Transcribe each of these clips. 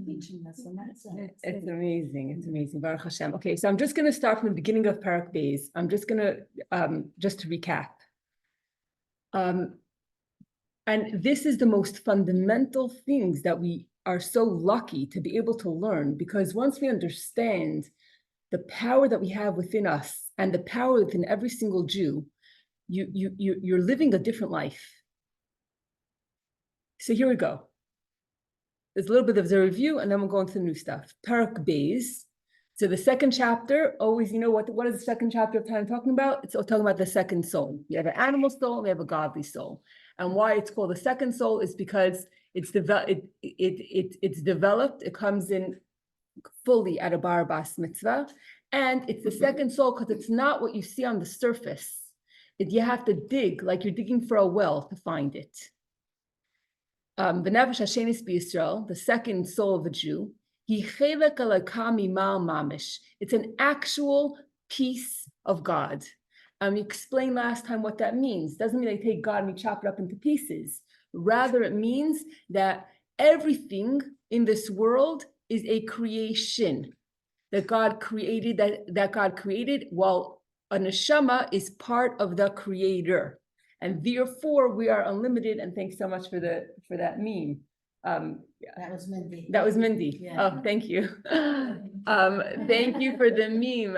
Teaching us in that sense. It's amazing. It's amazing. Baruch Hashem. Okay, so I'm just going to start from the beginning of Parak Beis. I'm just going to just to recap. And this is the most fundamental things that we are so lucky to be able to learn, because once we understand the power that we have within us and the power within every single Jew, you're living a different life. So here we go. There's a little bit of the review, and then we'll go into the new stuff. Parak Beis. So the second chapter, always, what is the second chapter of Tanya talking about? It's talking about the second soul. We have an animal soul, we have a godly soul. And why it's called the second soul is because it's developed, it comes in fully at a bar bas mitzvah. And it's the second soul because it's not what you see on the surface. You have to dig, like you're digging for a well to find it. The Nefesh Hashenis B'Yisrael, the second soul of a Jew, it's an actual piece of God. We explained last time what that means. Doesn't mean they take God and we chop it up into pieces. Rather, it means that everything in this world is a creation that God created, that God created, while a neshama is part of the creator. And therefore, we are unlimited. And thanks so much for that meme. That was Mindy. That was Mindy. Yeah. Oh, thank you. Thank you for the meme.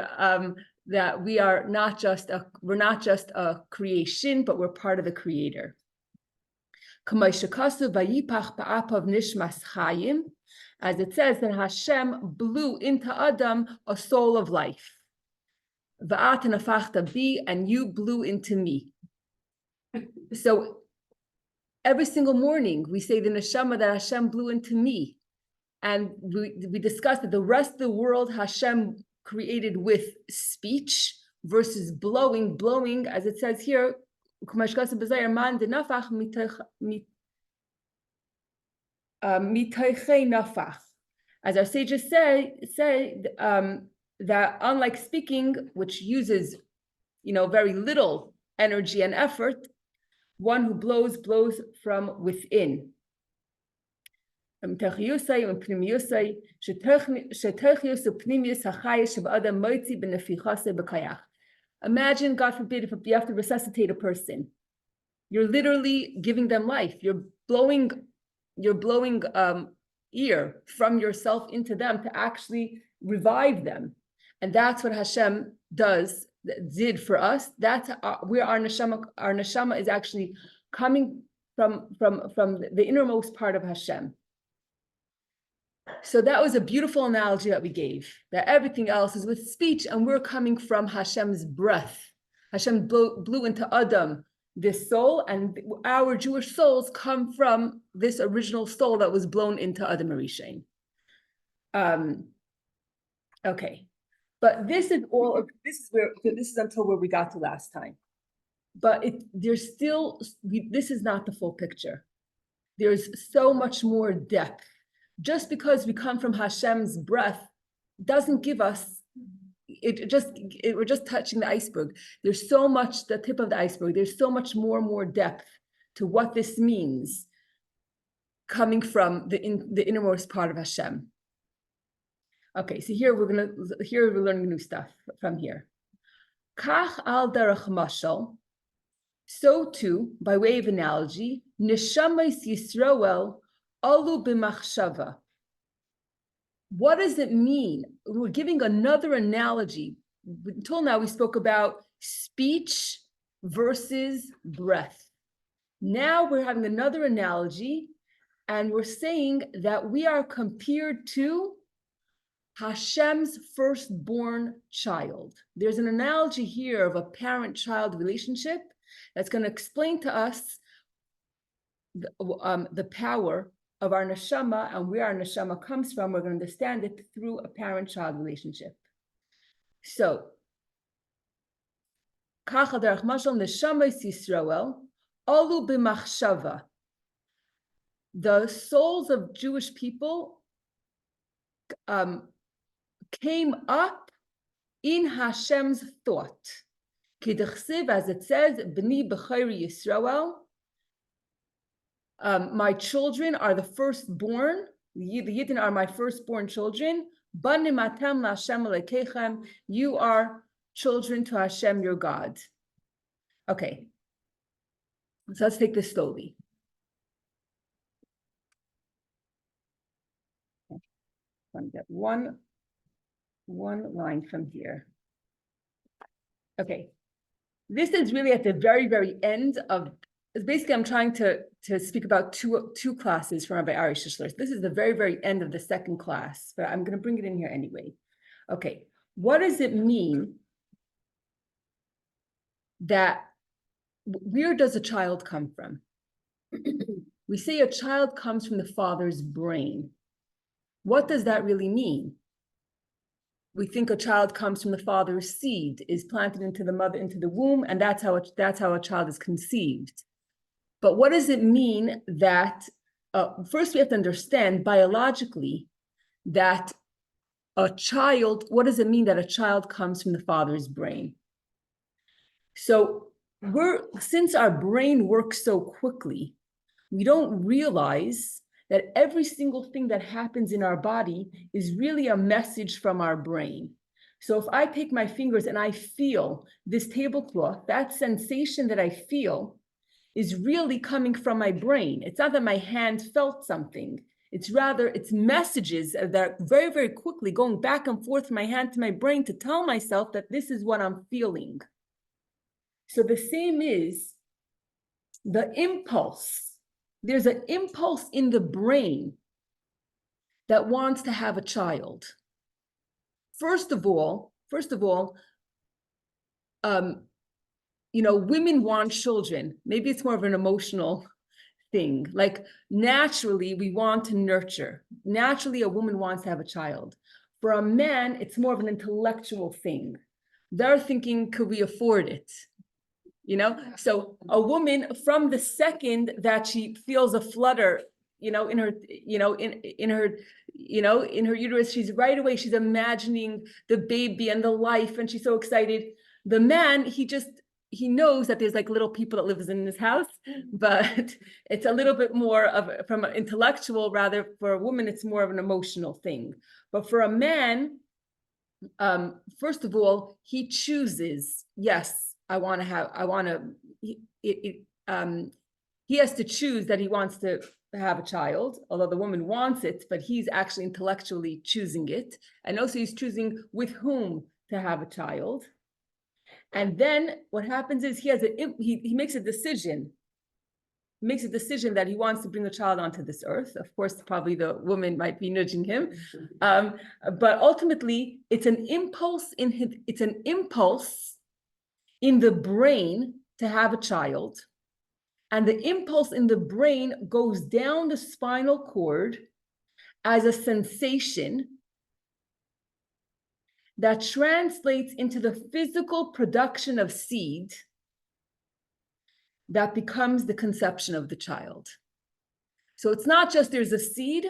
That we're not just a creation, but we're part of the creator. As it says, that Hashem blew into Adam a soul of life. And you blew into me. So every single morning we say the neshama that Hashem blew into me. And we discussed that the rest of the world Hashem created with speech versus blowing, as it says here, as our sages say that unlike speaking, which uses very little energy and effort, one who blows from within. Imagine, God forbid, if you have to resuscitate a person. You're literally giving them life. You're blowing air from yourself into them to actually revive them. And that's what Hashem did for us. That's where our neshama is actually coming from the innermost part of Hashem. So that was a beautiful analogy that we gave, that everything else is with speech and we're coming from Hashem's breath. Hashem blew into Adam this soul, and our Jewish souls come from this original soul that was blown into Adam Arishain. Okay. But this is until where we got to last time. But this is not the full picture. There's so much more depth. Just because we come from Hashem's breath doesn't give us, we're just touching the iceberg. There's so much, the tip of the iceberg, there's so much more depth to what this means coming from the innermost part of Hashem. Okay, so here we're learning new stuff from here. Kach al derech mashal, so too, by way of analogy, neshamas Yisroel alu b'machshava. What does it mean? We're giving another analogy. Until now, we spoke about speech versus breath. Now we're having another analogy, and we're saying that we are compared to Hashem's firstborn child. There's an analogy here of a parent-child relationship that's going to explain to us the power of our neshama and where our neshama comes from. We're going to understand it through a parent-child relationship. So, Kach derech mashal neshamas Yisroel alu b'machshava. The souls of Jewish people came up in Hashem's thought. Kidechsiv, as it says, B'ni b'chayri Yisroel, My children are the firstborn. The Yidden are my firstborn children. Banim atem la'Hashem Elokechem. You are children to Hashem, your God. Okay. So let's take this slowly. Let me get one line from here. Okay. This is really at the very, very end of, basically I'm trying to speak about two classes from Rabbi Ari Shishler. This is the very, very end of the second class, but I'm going to bring it in here anyway. Okay. What does it mean that, where does a child come from? We say a child comes from the father's brain. What does that really mean? We think a child comes from the father's seed, is planted into the mother, into the womb, and that's how a child is conceived. But what does it mean that, first we have to understand biologically that a child, what does it mean that a child comes from the father's brain? So since our brain works so quickly, we don't realize that every single thing that happens in our body is really a message from our brain. So if I take my fingers and I feel this tablecloth, that sensation that I feel is really coming from my brain. It's not that my hand felt something. It's rather, it's messages that are very, very quickly going back and forth from my hand to my brain to tell myself that this is what I'm feeling. So the same is the impulse. There's an impulse in the brain that wants to have a child. First of all, women want children. Maybe it's more of an emotional thing. Like naturally, we want to nurture. Naturally, a woman wants to have a child. For a man, it's more of an intellectual thing. They're thinking, could we afford it? So a woman, from the second that she feels a flutter, in her uterus, she's right away, she's imagining the baby and the life, and she's so excited. The man, he knows that there's like little people that lives in this house, but it's a little bit more from an intellectual, rather for a woman, it's more of an emotional thing. But for a man, first of all, he chooses, yes, he has to choose that he wants to have a child, although the woman wants it, but he's actually intellectually choosing it. And also he's choosing with whom to have a child. And then what happens is he makes a decision. He makes a decision that he wants to bring a child onto this earth. Of course, probably the woman might be nudging him. But ultimately, it's an impulse in the brain to have a child. And the impulse in the brain goes down the spinal cord as a sensation that translates into the physical production of seed that becomes the conception of the child. So it's not just there's a seed,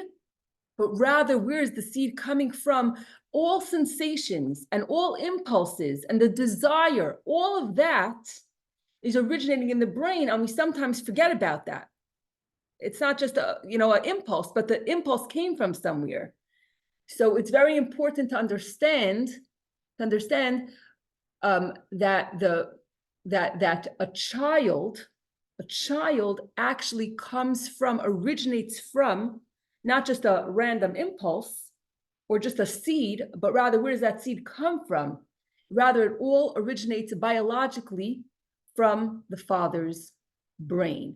but rather where is the seed coming from? All sensations and all impulses and the desire, all of that is originating in the brain, and we sometimes forget about that. It's not just an impulse, but the impulse came from somewhere. So it's very important to understand that a child actually originates from not just a random impulse or just a seed, but rather where does that seed come from? Rather, it all originates biologically from the father's brain.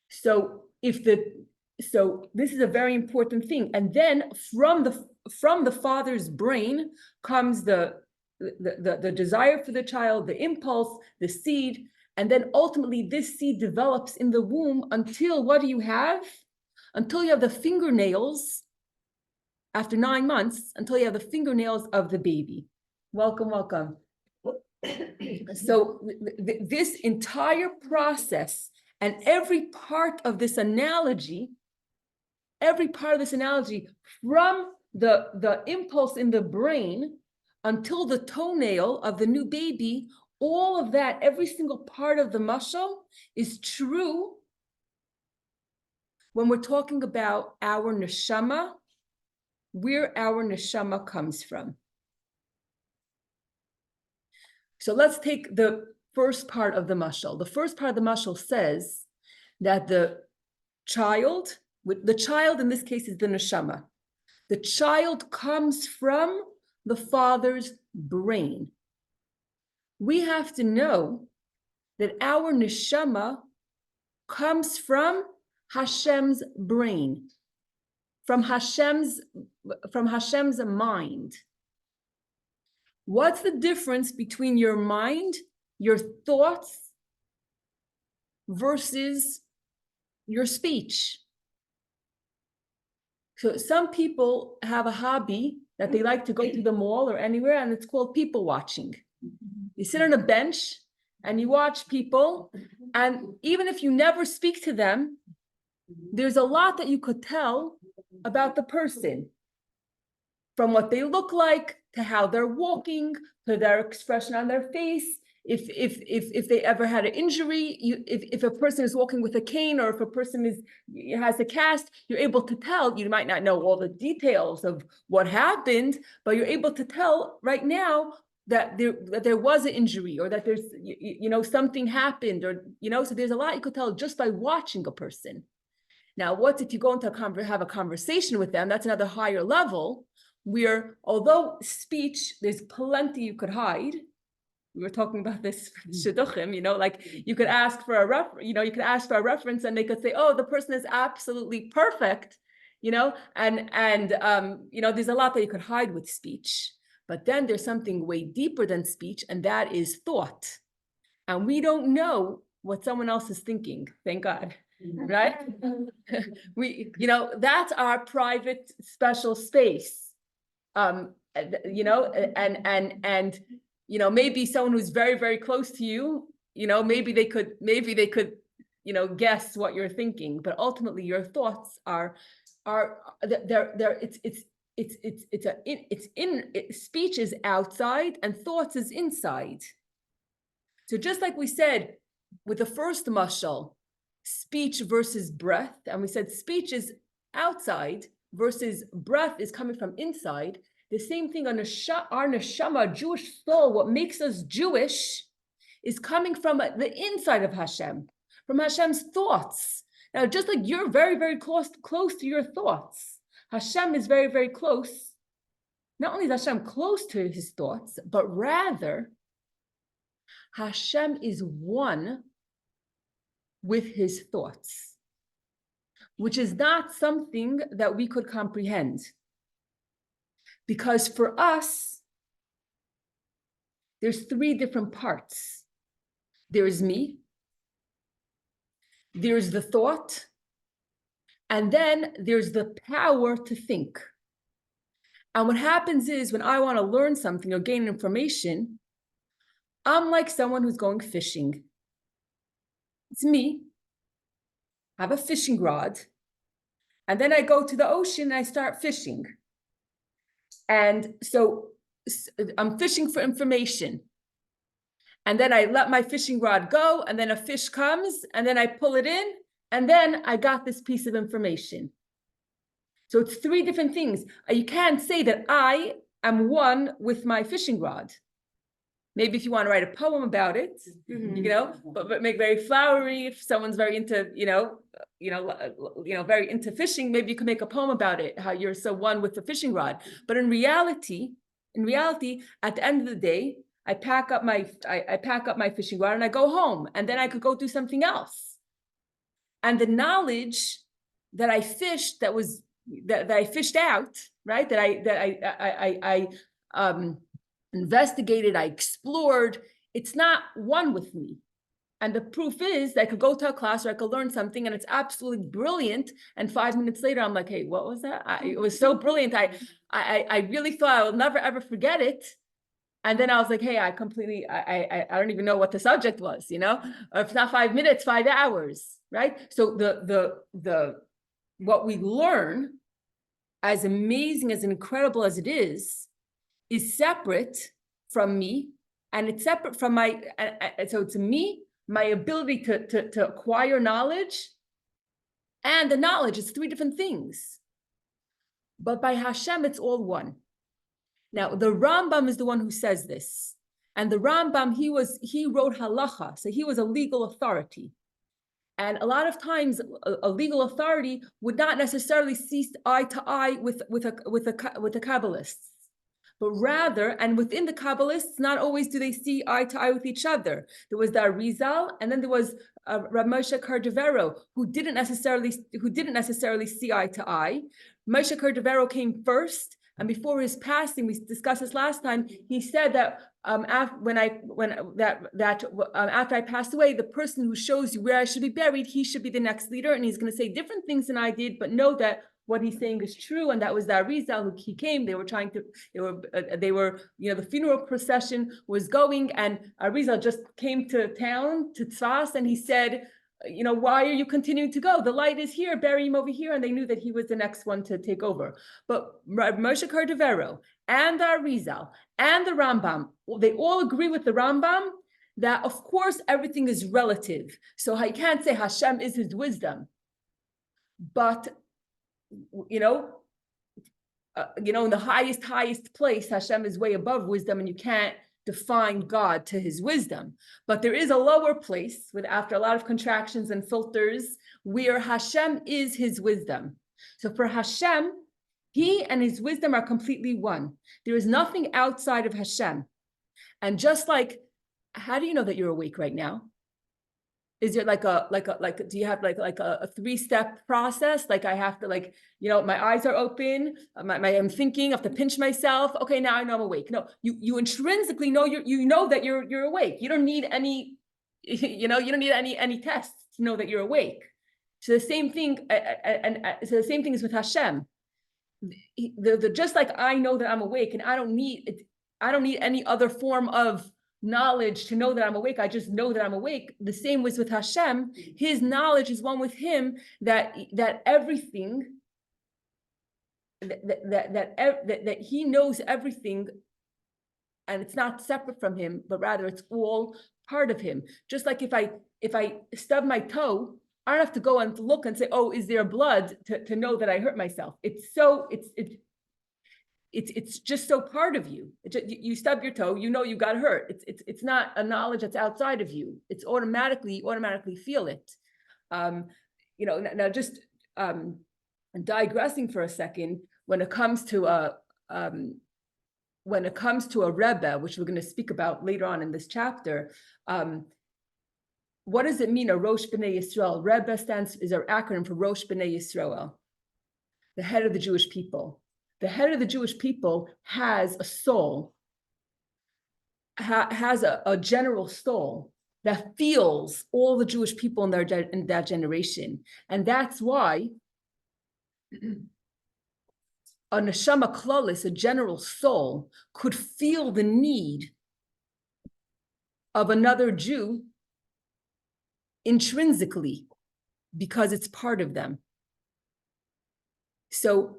So this is a very important thing. And then from the father's brain comes the desire for the child, the impulse, the seed, and then ultimately this seed develops in the womb until what do you have? Until you have the fingernails, after 9 months, until you have the fingernails of the baby. Welcome. So this entire process and every part of this analogy, from the impulse in the brain until the toenail of the new baby, all of that, every single part of the mashal is true when we're talking about our neshama, where our neshama comes from. So let's take the first part of the mashal. The first part of the mashal says that the child in this case is the neshama. The child comes from the father's brain. We have to know that our neshama comes from Hashem's brain, from Hashem's mind. What's the difference between your mind, your thoughts, versus your speech? So some people have a hobby that they like to go to the mall or anywhere, and it's called people watching. You sit on a bench and you watch people, and even if you never speak to them, there's a lot that you could tell about the person, from what they look like to how they're walking to their expression on their face. If they ever had an injury, if a person is walking with a cane, or if a person has a cast, you're able to tell. You might not know all the details of what happened, but you're able to tell right now that there was an injury, or that there's something happened, or so there's a lot you could tell just by watching a person. Now, what if you go into have a conversation with them? That's another higher level, where although speech, there's plenty you could hide. We were talking about this shidduchim, like you could ask for a you could ask for a reference, and they could say, oh, the person is absolutely perfect, and there's a lot that you could hide with speech. But then there's something way deeper than speech, and that is thought. And we don't know what someone else is thinking, thank God, right? That's our private special space. Maybe someone who's very, very close to you, maybe they could, guess what you're thinking, but ultimately your thoughts speech is outside and thoughts is inside. So just like we said with the first mashal, speech versus breath, and we said speech is outside versus breath is coming from inside, the same thing on our neshama, Jewish soul, what makes us Jewish, is coming from the inside of Hashem, from Hashem's thoughts. Now, just like you're very, very close to your thoughts, Hashem is very, very close. Not only is Hashem close to his thoughts, but rather Hashem is one with his thoughts, which is not something that we could comprehend. Because for us, there's three different parts. There's me, there's the thought, and then there's the power to think. And what happens is when I want to learn something or gain information, I'm like someone who's going fishing. It's me. I have a fishing rod. And then I go to the ocean and I start fishing. And so I'm fishing for information. And then I let my fishing rod go, and then a fish comes, and then I pull it in, and then I got this piece of information. So it's three different things. You can't say that I am one with my fishing rod. Maybe if you want to write a poem about it, but make very flowery. If someone's very into, very into fishing, maybe you can make a poem about it, how you're so one with the fishing rod. But in reality, at the end of the day, I pack up my fishing rod and I go home, and then I could go do something else. And the knowledge that I fished, that I fished out, right? That I investigated, I explored, it's not one with me. And the proof is that I could go to a class or I could learn something and it's absolutely brilliant. And 5 minutes later, I'm like, hey, what was that? It was so brilliant. I really thought I will never, ever forget it. And then I was like, hey, I don't even know what the subject was, or if it's not 5 minutes, 5 hours, right? So what we learn, as amazing, as incredible as it is separate from me, and it's separate from so to me, my ability to acquire knowledge and the knowledge. It's three different things. But by Hashem, it's all one. Now, the Rambam is the one who says this. And the Rambam, he wrote halacha, so he was a legal authority. And a lot of times, a legal authority would not necessarily see eye to eye with the Kabbalists, but rather, and within the Kabbalists, not always do they see eye to eye with each other. There was the Arizal, and then there was Rav Moshe Cordovero, who didn't necessarily see eye to eye. Moshe Cordovero came first, and before his passing, we discussed this last time. He said that after I pass away, the person who shows you where I should be buried, he should be the next leader, and he's going to say different things than I did, but know that what he's saying is true. And that was the Arizal who he came. They were, the funeral procession was going, and Arizal just came to town to Tzfas, and he said, why are you continuing to go? The light is here, bury him over here. And they knew that he was the next one to take over. But Moshe Cordovero and the Arizal and the Rambam, they all agree with the Rambam that, of course, everything is relative. So I can't say Hashem is his wisdom. But, in the highest place, Hashem is way above wisdom, and you can't define God to his wisdom. But there is a lower place after a lot of contractions and filters where Hashem is his wisdom. So for Hashem, he and his wisdom are completely one. There is nothing outside of Hashem. And just like, how do you know that you're awake right now? Is there do you have a three-step process? Like I have to my eyes are open, I'm thinking, I have to pinch myself. Okay, now I know I'm awake. No, you intrinsically know that you're awake. You don't need any, you don't need any tests to know that you're awake. So the same thing, so the same thing is with Hashem. Just like I know that I'm awake, and I don't need any other form of knowledge to know that I'm awake. I just know that I'm awake. The same was with Hashem. His knowledge is one with him, that everything, that he knows everything, and it's not separate from him, but rather it's all part of him. Just like if I stub my toe, I don't have to go and look and say, oh, is there blood, to know that I hurt myself. It's just so part of you. You stub your toe, you got hurt. It's not a knowledge that's outside of you. It's you automatically feel it. Now just digressing for a second, when it comes to a Rebbe, which we're going to speak about later on in this chapter, what does it mean, a Rosh B'nai Yisrael? Rebbe is our acronym for Rosh B'nai Yisrael, the head of the Jewish people. The head of the Jewish people has a soul, has a general soul that feels all the Jewish people in that generation. And that's why a neshama klalis, a general soul, could feel the need of another Jew intrinsically because it's part of them. So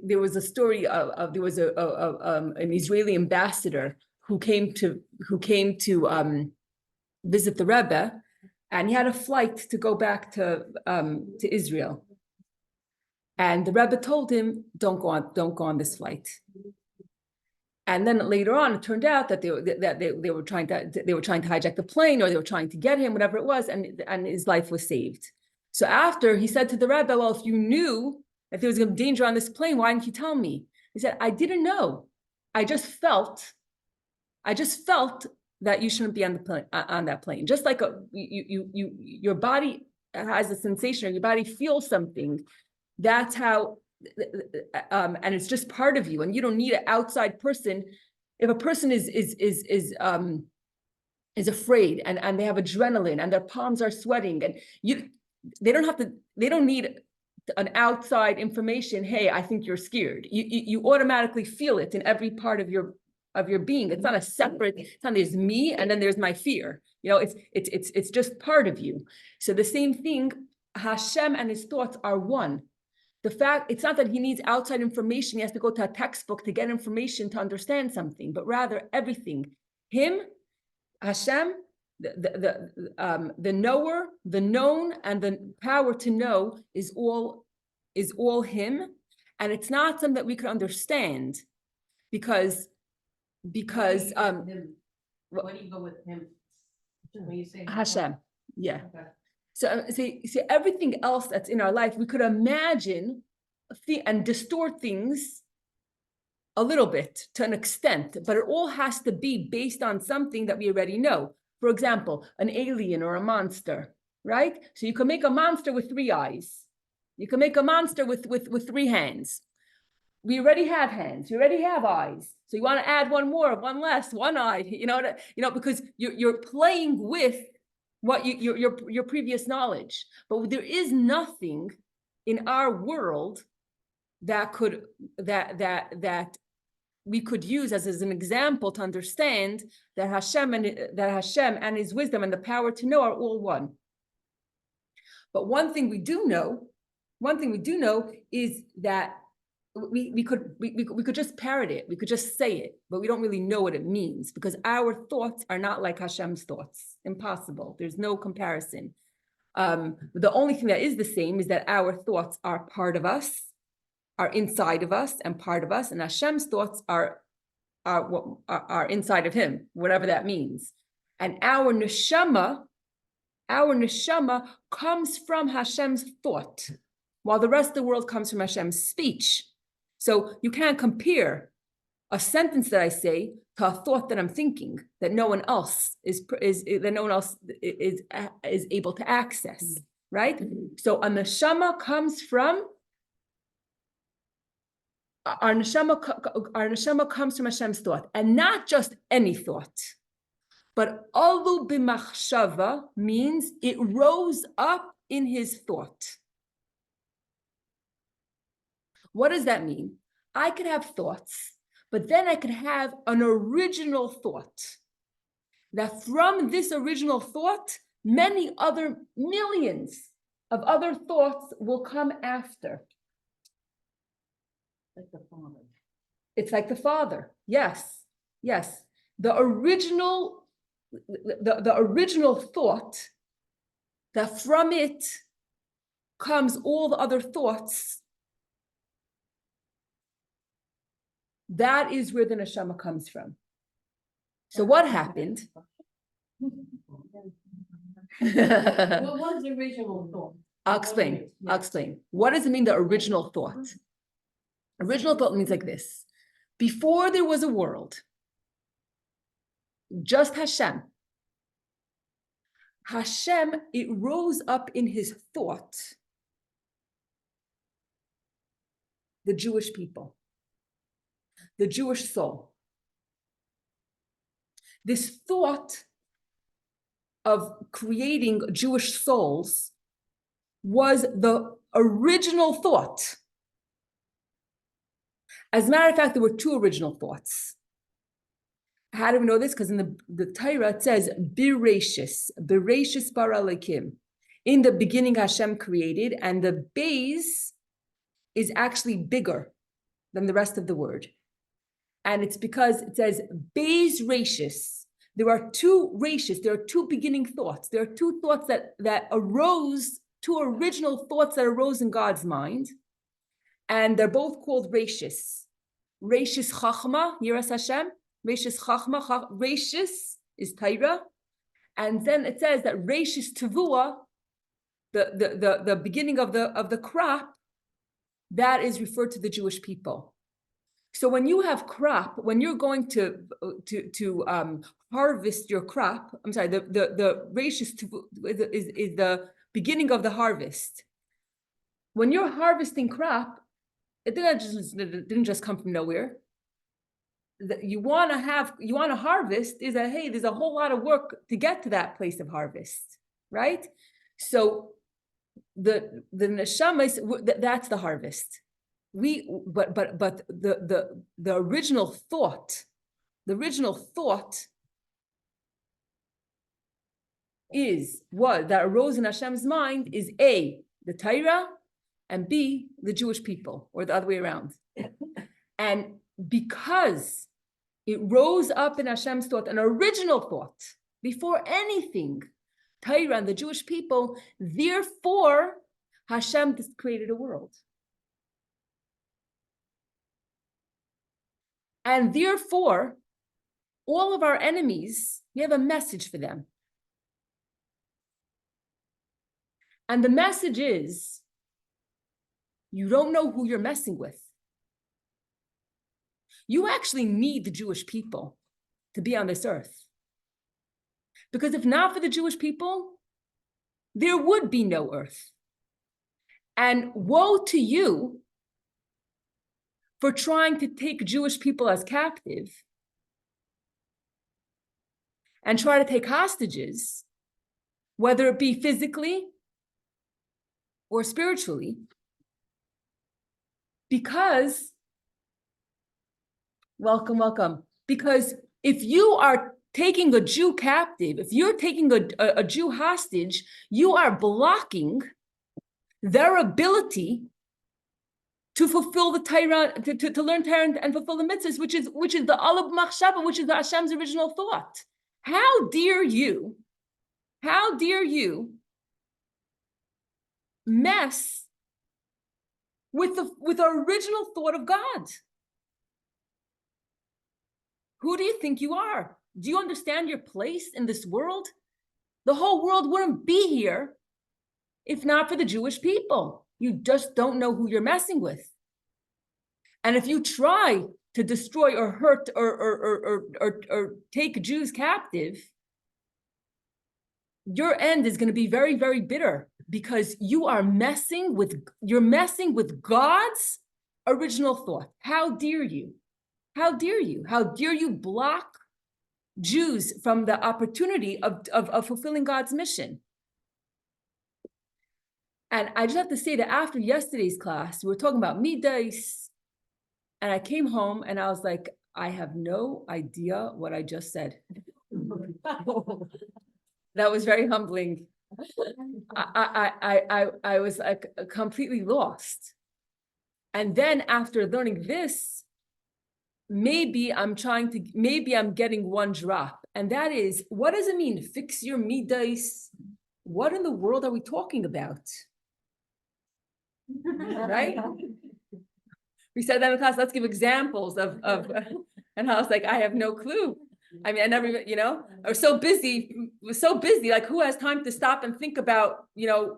there was a story of there was an Israeli ambassador who came to visit the Rebbe, and he had a flight to go back to Israel. And the Rebbe told him, don't go on this flight. And then later on, it turned out that they were trying to hijack the plane, or they were trying to get him, whatever it was, and his life was saved. So after, he said to the Rebbe, well, if you knew that there was a danger on this plane, why didn't you tell me? He said, I didn't know. I just felt that you shouldn't be on the plane, on that plane. Just like your body has a sensation, or your body feels something. That's how, and it's just part of you, and you don't need an outside person. If a person is afraid, and they have adrenaline, and their palms are sweating, and they don't need an outside information. Hey, I think you're scared. You automatically feel it in every part of your being. It's not a separate. It's not, there's me and then there's my fear. It's just part of you. So the same thing, Hashem and his thoughts are one. The fact, it's not that he needs outside information. He has to go to a textbook to get information to understand something, but rather everything. Him, Hashem, the knower, the known, and the power to know is all him, and it's not something that we could understand because Him. Why do you go with him? When you say Hashem, yeah. Okay. So see everything else that's in our life we could imagine and distort things a little bit to an extent, but it all has to be based on something that we already know. For example, an alien or a monster, right? So you can make a monster with 3 eyes. You can make a monster with 3 hands. We already have hands. You already have eyes. So you want to add one more, one less, one eye. Because you're playing with what your previous knowledge. But there is nothing in our world that we could use as an example to understand that Hashem and his wisdom and the power to know are all one. But one thing we do know is that we could just parrot it, we could just say it, but we don't really know what it means because our thoughts are not like Hashem's thoughts. Impossible. There's no comparison. The only thing that is the same is that our thoughts are part of us, are inside of us and part of us, and Hashem's thoughts are inside of him, whatever that means. And our neshama comes from Hashem's thought, while the rest of the world comes from Hashem's speech. So you can't compare a sentence that I say to a thought that I'm thinking that no one else is able to access, right? So a neshama comes from our neshama comes from Hashem's thought, and not just any thought, but alu b'machshava means it rose up in his thought. What does that mean? I could have thoughts, but then I could have an original thought. That from this original thought, many other millions of other thoughts will come after. Like the Father. It's like the Father. Yes. The original thought, that from it comes all the other thoughts. That is where the neshama comes from. So what happened? What was the original thought? I'll explain. What does it mean, the original thought? Original thought means like this. Before there was a world, just Hashem, it rose up in his thought, the Jewish people, the Jewish soul. This thought of creating Jewish souls was the original thought. As a matter of fact, there were 2 original thoughts. How do we know this? Because in the Torah it says, Bereshis bara Elokim. In the beginning Hashem created, and the base is actually bigger than the rest of the word. And it's because it says Beis Rashis. There are 2 Rashis, there are 2 beginning thoughts. There are 2 thoughts that arose, 2 original thoughts that arose in God's mind. And they're both called Rashis. Rashis Chachma, Yiras Hashem. Rashis Chachma, Rashis is Torah. And then it says that Rashis Tavua, the beginning of the crop, that is referred to the Jewish people. So when you have crop, when you're going to harvest your crop, I'm sorry, the Rashis is the beginning of the harvest. When you're harvesting crop, it didn't just come from nowhere. You want to harvest is that, hey, there's a whole lot of work to get to that place of harvest, right? So the neshama is, that's the harvest. But the original thought that arose in Hashem's mind is A, the Torah, and B, the Jewish people, or the other way around. And because it rose up in Hashem's thought, an original thought, before anything, Torah and the Jewish people, therefore, Hashem created a world. And therefore, all of our enemies, we have a message for them. And the message is, you don't know who you're messing with. You actually need the Jewish people to be on this earth. Because if not for the Jewish people, there would be no earth. And woe to you for trying to take Jewish people as captive and try to take hostages, whether it be physically or spiritually, because, welcome, because if you are taking a Jew captive, if you're taking a Jew hostage, you are blocking their ability to fulfill the Torah, to learn Torah and fulfill the mitzvahs, which is the Aleph Machshava, which is the Hashem's original thought. How dare you mess with the original thought of God? Who do you think you are? Do you understand your place in this world? The whole world wouldn't be here if not for the Jewish people. You just don't know who you're messing with. And if you try to destroy or hurt or take Jews captive, your end is going to be very, very bitter, because you're messing with God's original thought. How dare you? How dare you? How dare you block Jews from the opportunity of fulfilling God's mission? And I just have to say that after yesterday's class, we were talking about midas, and I came home and I was like, I have no idea what I just said. That was very humbling. I was like completely lost. And then after learning this, maybe I'm getting one drop. And that is, what does it mean? Fix your midas. What in the world are we talking about? Right? We said that in class, let's give examples of and I was like, I have no clue. I mean, I never even, I was so busy, like who has time to stop and think about,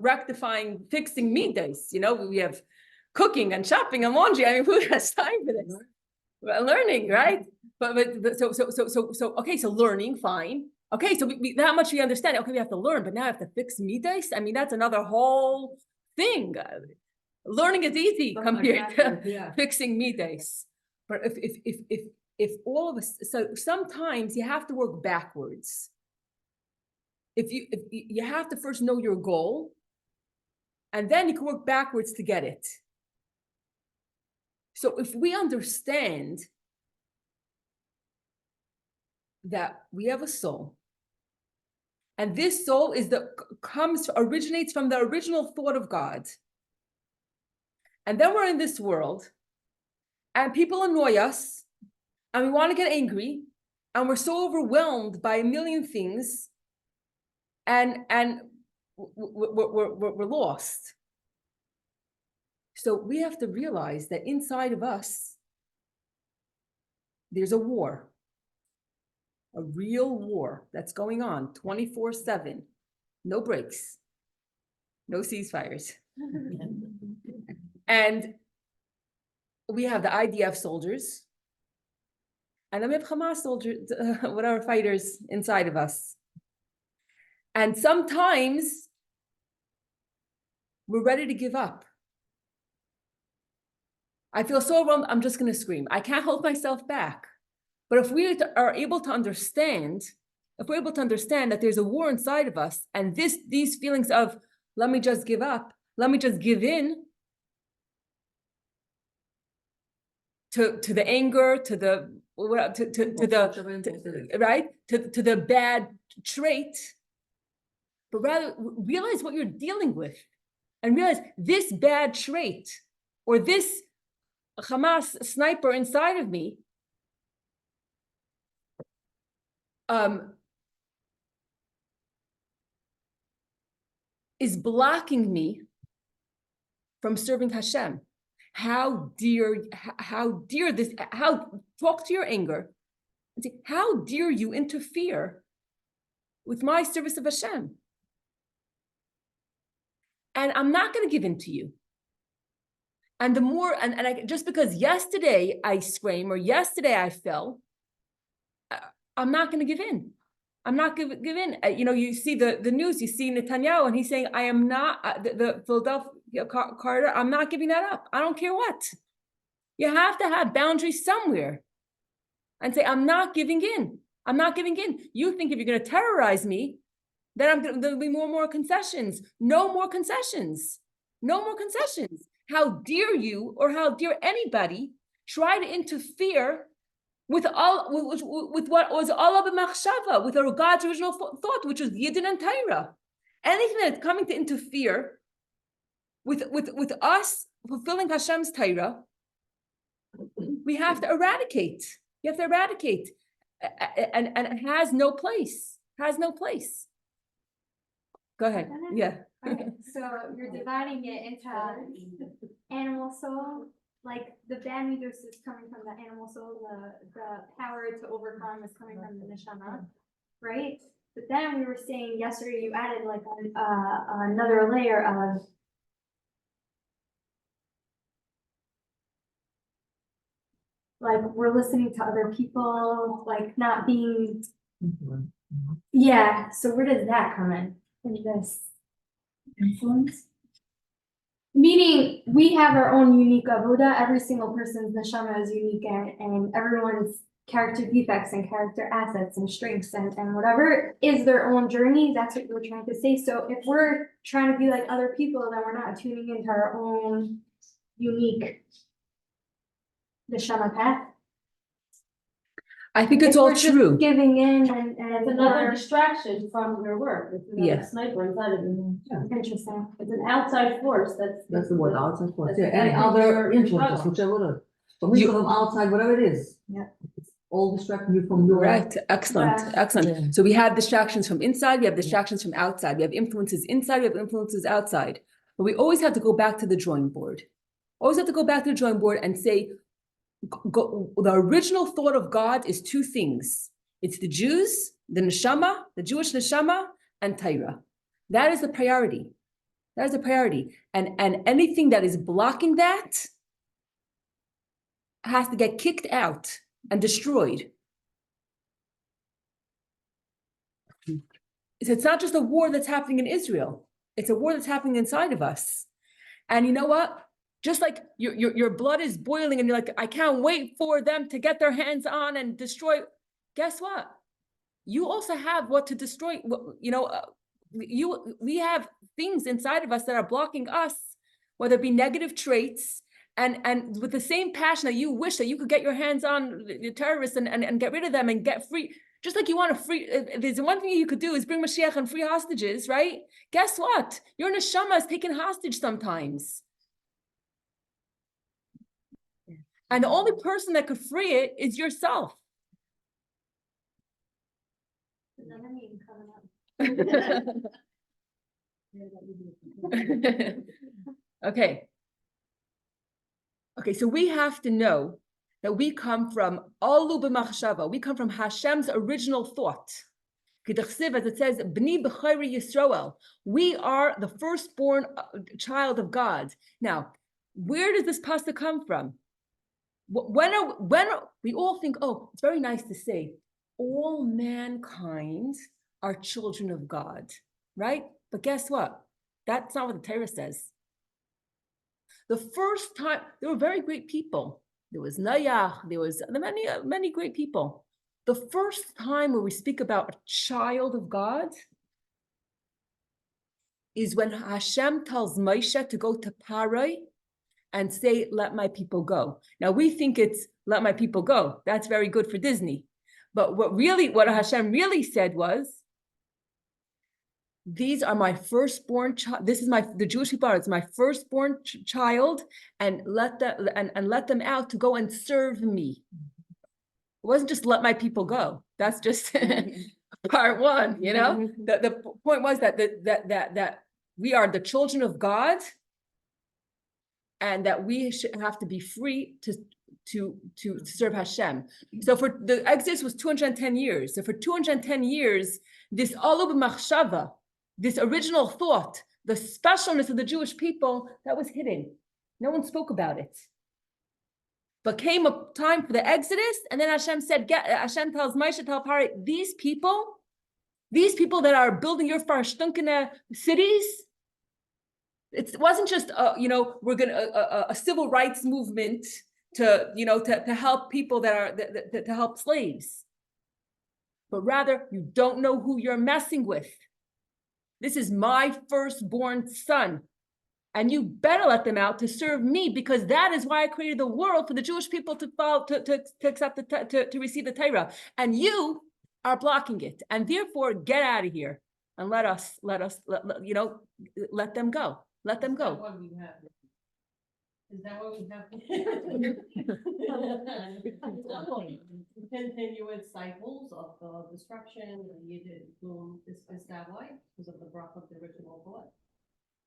rectifying, fixing midas? We have cooking and shopping and laundry. I mean, who has time for this? Learning, right? But okay, so learning, fine. Okay, so we that much we understand. Okay, we have to learn, but now I have to fix midas. I mean, that's another whole thing. Learning is easy compared to fixing midas. But if all of us, so sometimes you have to work backwards. If you have to first know your goal, and then you can work backwards to get it. So if we understand that we have a soul, and this soul originates from the original thought of God, and then we're in this world, and people annoy us, and we want to get angry, and we're so overwhelmed by a million things, and we're lost. So we have to realize that inside of us, there's a war, a real war that's going on 24/7, no breaks, no ceasefires. And we have the IDF soldiers, and then we have Hamas soldiers, whatever fighters inside of us. And sometimes we're ready to give up. I feel so overwhelmed, I'm just going to scream. I can't hold myself back. But if we are able to understand, that there's a war inside of us, and these feelings of, let me just give up, let me just give in to the anger, to the bad trait, but rather realize what you're dealing with, and realize this bad trait or this Hamas sniper inside of me is blocking me from serving Hashem. How dare talk to your anger and say, how dare you interfere with my service of Hashem? And I'm not going to give in to you. And the more, and I, just because yesterday I screamed or yesterday I fell, I'm not going to give in. I'm not going to give in. You see the news, you see Netanyahu, and he's saying, I am not, the Philadelphia corridor, I'm not giving that up. I don't care what. You have to have boundaries somewhere and say, I'm not giving in. I'm not giving in. You think if you're going to terrorize me, then there'll be more concessions. No more concessions. No more concessions. How dare you, or how dare anybody try to interfere with what was all of machshava, with God's original thought, which was Yidden and Torah. Anything that's coming to interfere with us fulfilling Hashem's Torah, we have to eradicate. You have to eradicate, and it has no place. Has no place. Go ahead. Yeah. Okay, so you're dividing it into animal soul, like the bad middos is coming from the animal soul, the power to overcome is coming from the neshama, right? But then we were saying yesterday you added like another layer of like we're listening to other people, like not being. Yeah. So where does that come in this influence? Meaning we have our own unique avoda. Every single person's neshama is unique, and everyone's character defects and character assets and strengths and whatever is their own journey. That's what we're trying to say. So if we're trying to be like other people, then we're not tuning into our own unique neshama path. I think it's If all we're just true. giving in and It's another distraction from your work. It's another Yeah. sniper inside of you. interesting. It's an outside force That's the word, outside force, yeah, That's any exactly other your influences, struggle. whichever, from inside, from outside, whatever it is. Yeah. It's all distracting you from your. Right. Excellent. Yeah. Excellent. Yeah. So we have distractions from inside, we have distractions from outside, we have influences inside, we have influences outside. But we always have to go back to the drawing board. Always have to go back to the drawing board and say, the original thought of God is two things. It's the Jews, the neshama, the Jewish neshama, and Torah. That is the priority. That is the priority. And anything that is blocking that has to get kicked out and destroyed. It's not just a war that's happening in Israel. It's a war that's happening inside of us. And you know what? Just like your blood is boiling and you're like, I can't wait for them to get their hands on and destroy. Guess what? You also have what to destroy. We have things inside of us that are blocking us, whether it be negative traits, and with the same passion that you wish that you could get your hands on the terrorists and get rid of them and get free. Just like you want to free, there's one thing you could do is bring Mashiach and free hostages, right? Guess what? Your neshama is taken hostage sometimes. And the only person that could free it is yourself. Another meeting coming up. Okay, so we have to know that we come from Alu b'machshava. We come from Hashem's original thought. As it says, B'ni b'chayri Yisroel. We are the firstborn child of God. Now, where does this pasuk come from? When we all think, oh, it's very nice to say, all mankind are children of God, right? But guess what? That's not what the Torah says. The first time, there were very great people. There was Noach, there was many great people. The first time where we speak about a child of God is when Hashem tells Moshe to go to Parai and say, let my people go. Now we think it's let my people go. That's very good for Disney. But what Hashem really said was, these are my firstborn child. This is the Jewish people it's my firstborn child, and let them out to go and serve me. It wasn't just let my people go. That's just part one, you know. The point was that we are the children of God, and that we should have to be free to serve Hashem. So for the Exodus was 210 years. So for 210 years, this alub machshava, this original thought, the specialness of the Jewish people, that was hidden. No one spoke about it. But came a time for the Exodus, and then Hashem said, Hashem tells Moshe, tell Pare, these people that are building your farshtunkene cities, it wasn't just we're gonna a civil rights movement to help people that are to help slaves, but rather you don't know who you're messing with. This is my firstborn son, and you better let them out to serve me, because that is why I created the world, for the Jewish people to follow, to accept to receive the Torah, and you are blocking it, and therefore get out of here and let them go. Let them go. Is that what we have? Continuous cycles of destruction and Yidid boom. Is that why? Because of the breath of the original thought?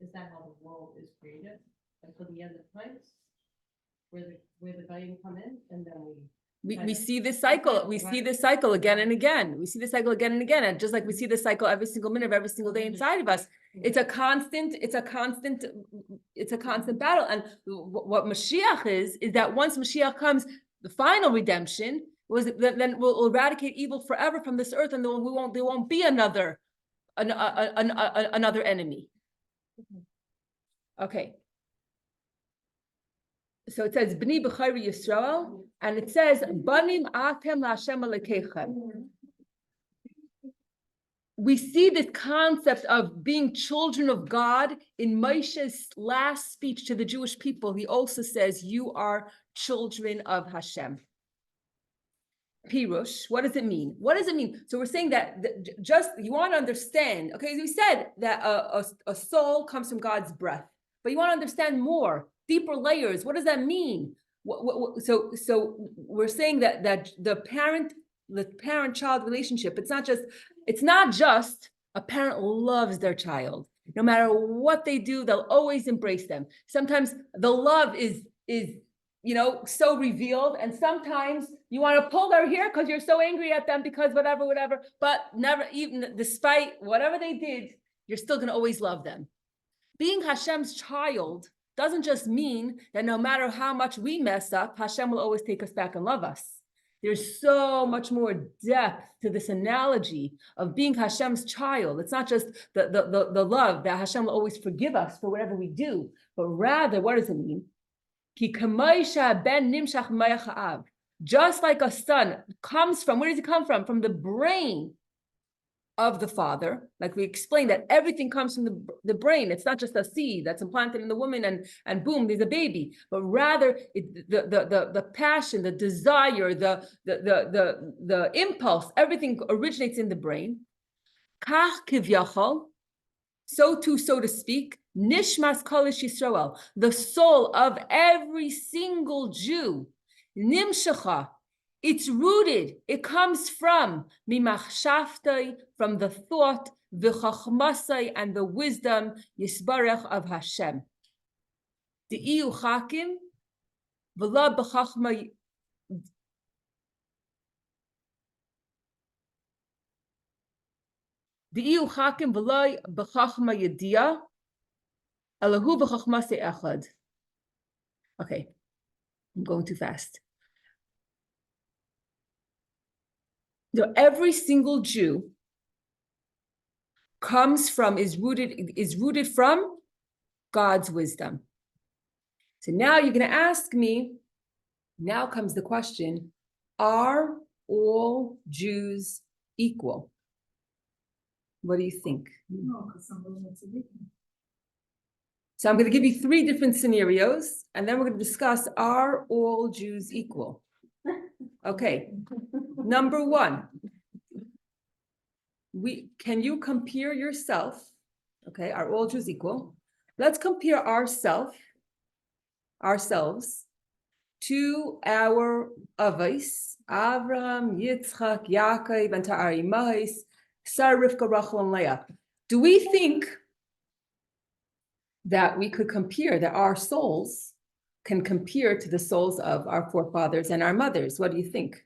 Is that how the world is created until the end of times? Where the Goyim come in, and then we see this cycle. We see this cycle again and again. We see this cycle again and again. And just like we see this cycle every single minute of every single day inside of us, it's a constant battle. And what Mashiach is that once Mashiach comes, the final redemption then will eradicate evil forever from this earth, and there won't be another enemy. Okay. So it says B'ni B'chari Yisrael, and it says Banim Atem LaHashem Alekechem. We see this concept of being children of God in Moshe's last speech to the Jewish people. He also says, you are children of Hashem. Pirush, what does it mean? What does it mean? So we're saying that just, you want to understand, okay, we said that a soul comes from God's breath, but you want to understand more, deeper layers. What does that mean? So we're saying that the parent-child relationship, it's not just a parent loves their child. No matter what they do, they'll always embrace them. Sometimes the love is so revealed, and sometimes you want to pull their hair because you're so angry at them because whatever, but never, even despite whatever they did, you're still going to always love them. Being Hashem's child doesn't just mean that no matter how much we mess up, Hashem will always take us back and love us. There's so much more depth to this analogy of being Hashem's child. It's not just the love that Hashem will always forgive us for whatever we do, but rather, what does it mean? Ki kamaisha ben nimshach mayach. Just like a son comes from, where does it come from? From the brain of the father. Like we explained, that everything comes from the brain. It's not just a seed that's implanted in the woman and boom, there's a baby, but rather the passion, the desire, the impulse, everything originates in the brain. Kach kivyachol, so too, so to speak, nishmas kolish Yisrael, the soul of every single Jew, nimshacha, it's rooted, it comes from mimachshavtai, from the thought, v'chachmasai, and the wisdom, yisbarech, of Hashem. De'iyu chakim, v'la b'chachma, de'iyu chakim, v'la b'chachma yediyah, elahu b'chachmasai echad. Okay, I'm going too fast. So every single Jew is rooted from God's wisdom. So now you're going to ask me, now comes the question, are all Jews equal? What do you think? No, because some of them are different. So I'm going to give you 3 different scenarios, and then we're going to discuss, are all Jews equal? Okay. Number 1, can you compare yourself? Okay, are all Jews equal? Let's compare ourselves to our avos, Avraham, Yitzchak, Yaakov, and Ta'ari Mahis, Sarah, Rivka, Rachel, and Leah. Do we think that we could compare, that our souls can compare to the souls of our forefathers and our mothers. What do you think?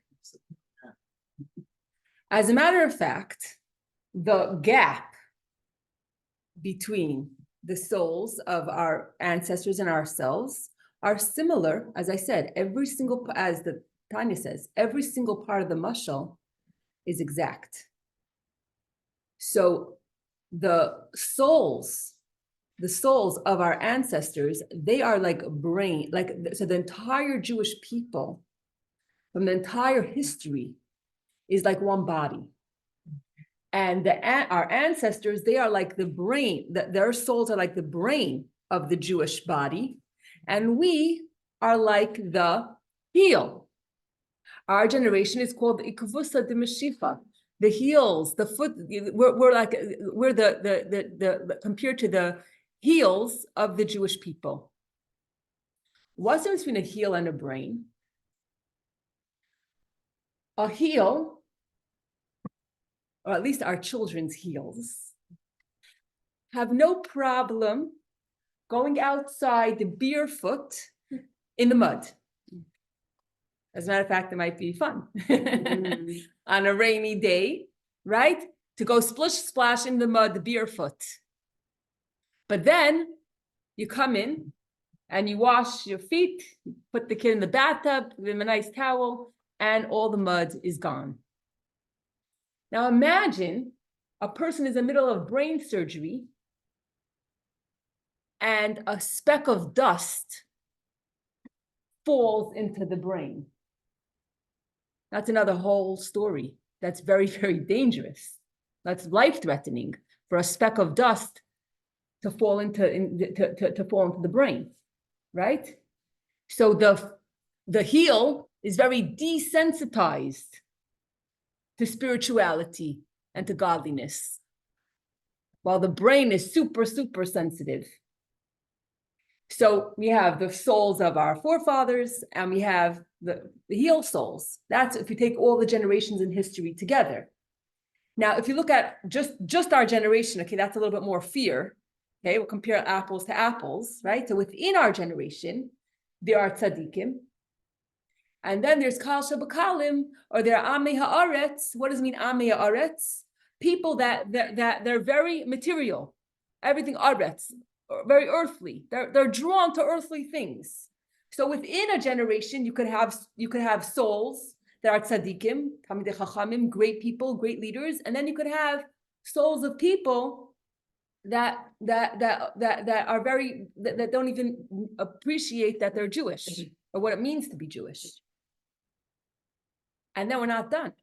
As a matter of fact, the gap between the souls of our ancestors and ourselves are similar. As I said, every single, as the Tanya says, every single part of the mashal is exact. So the souls of our ancestors, they are like brain, like, so the entire Jewish people from the entire history is like one body. And our ancestors, they are like the brain, their souls are like the brain of the Jewish body. And we are like the heel. Our generation is called the Ikuvusa de Meshifa, the heels, the foot. We're the compared to the heels of the Jewish people. What's the difference between a heel and a brain? A heel, or at least our children's heels, have no problem going outside the barefoot in the mud. As a matter of fact, it might be fun on a rainy day, right? To go splish splash in the mud barefoot. But then you come in and you wash your feet, you put the kid in the bathtub, give him a nice towel, and all the mud is gone. Now imagine a person is in the middle of brain surgery and a speck of dust falls into the brain. That's another whole story. That's very, very dangerous. That's life-threatening for a speck of dust to fall into the brain, right? So the heel is very desensitized to spirituality and to godliness, while the brain is super, super sensitive. So we have the souls of our forefathers and we have the heel souls. That's if you take all the generations in history together. Now, if you look at just our generation, okay, that's a little bit more fear. Okay, we'll compare apples to apples, right? So within our generation, there are tzaddikim. And then there's kal shabakalim, or there are amei haaretz. What does it mean, amei haaretz? People that they're very material, everything aretz, very earthly. They're drawn to earthly things. So within a generation, you could have souls that are tzaddikim, tamidei chachamim, great people, great leaders, and then you could have souls of people that are very that don't even appreciate that they're Jewish or what it means to be Jewish. And then we're not done.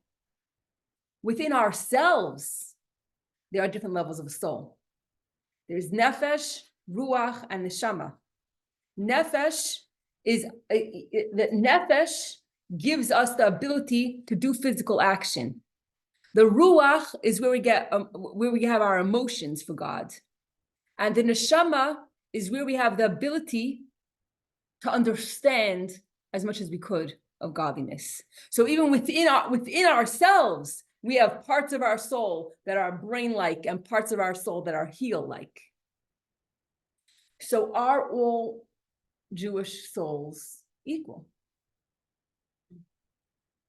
Within ourselves, there are different levels of soul. There's nefesh, ruach, and neshama. Nefesh is the nefesh gives us the ability to do physical action. The ruach is where we have our emotions for God, and the neshama is where we have the ability to understand as much as we could of godliness. So even within ourselves, we have parts of our soul that are brain-like and parts of our soul that are heel-like. So are all Jewish souls equal?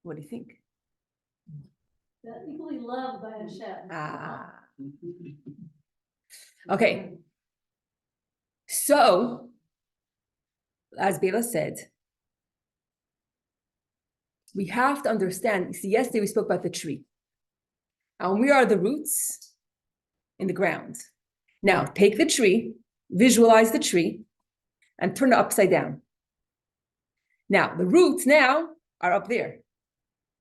What do you think? They're equally loved by Hashem. Okay. So, as Bela said, we have to understand. See, yesterday we spoke about the tree. And we are the roots in the ground. Now, take the tree, visualize the tree, and turn it upside down. Now, the roots now are up there.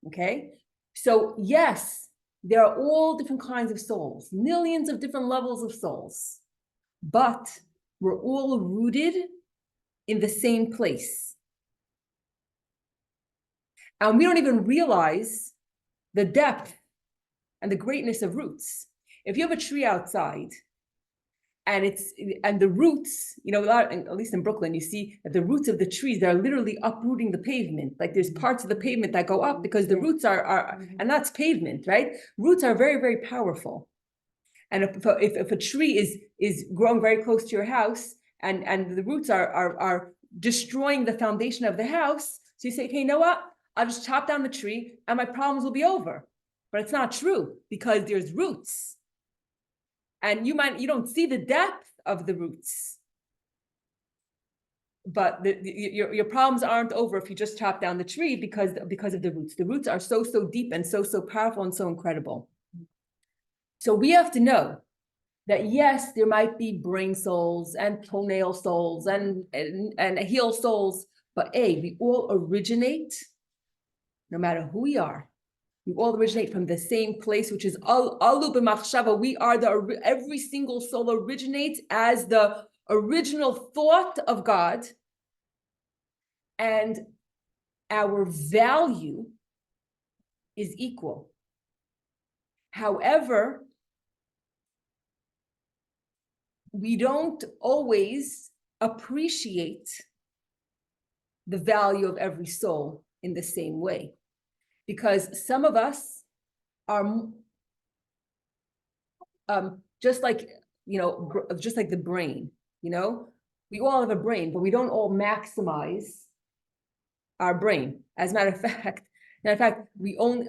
Okay? So, yes, there are all different kinds of souls, millions of different levels of souls, but we're all rooted in the same place. And we don't even realize the depth and the greatness of roots. If you have a tree outside and the roots, at least in Brooklyn, you see that the roots of the trees, they're literally uprooting the pavement. Like there's parts of the pavement that go up because the roots are and that's pavement, right? Roots are very, very powerful. And if a tree is growing very close to your house and the roots are destroying the foundation of the house. So you say, okay, you know what? I'll just chop down the tree and my problems will be over. But it's not true because there's roots. And you don't see the depth of the roots. But your problems aren't over if you just chop down the tree because of the roots. The roots are so deep and so powerful and so incredible. So we have to know that yes, there might be brain souls and toenail souls and heel souls, but we all originate, no matter who we are. We all originate from the same place, which is alu b'machshava. We are every single soul originates as the original thought of God, and our value is equal. However, we don't always appreciate the value of every soul in the same way, because some of us are just like the brain. We all have a brain, but we don't all maximize our brain. As a matter of fact, we only,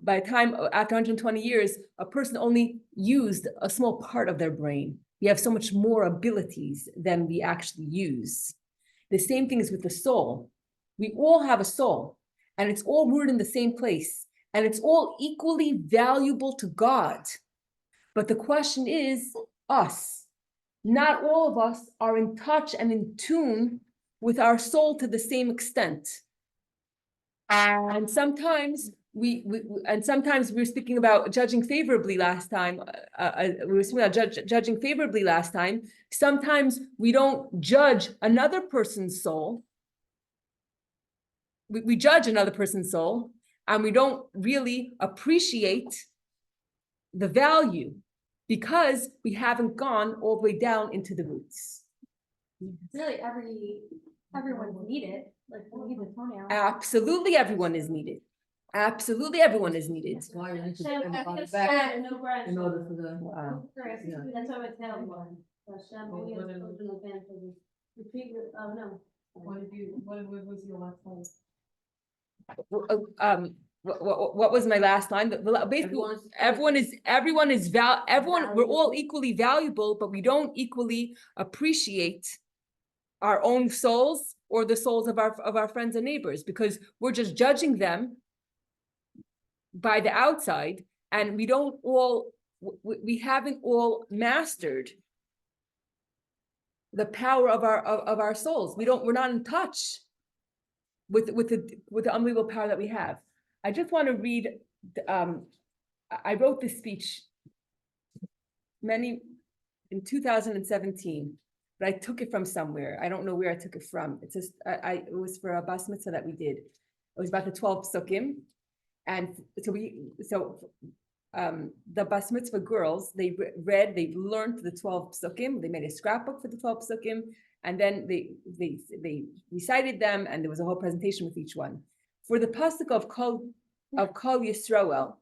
by the time after 120 years, a person only used a small part of their brain. We have so much more abilities than we actually use. The same thing is with the soul. We all have a soul, and it's all rooted in the same place, and it's all equally valuable to God. But the question is us. Not all of us are in touch and in tune with our soul to the same extent. And sometimes we were speaking about judging favorably last time. We were speaking about judging favorably last time. Sometimes we don't judge another person's soul. We judge another person's soul, and we don't really appreciate the value because we haven't gone all the way down into the roots. Really, everyone's needed, like we need the toenail. Absolutely, everyone is needed. Absolutely, everyone is needed. That's why you need to So, get I everybody guess, back no branch. in order for the. Wow. Correct. Yeah. That's what I tell one. Repeat your, oh, no. What was your last one? What was my last line? Basically, we're all equally valuable, but we don't equally appreciate our own souls or the souls of our friends and neighbors, because we're just judging them by the outside, and we haven't all mastered the power of our souls. We're not in touch with the unbelievable power that we have. I just want to read. I wrote this speech in 2017, but I took it from somewhere. I don't know where I took it from. It's just it was for a bas mitzvah that we did. It was about the 12 psukim, and the bas mitzvah girls, they learned the 12 psukim. They made a scrapbook for the 12 psukim, and then they recited them, and there was a whole presentation with each one. For the pasuk of Kol Yisroel,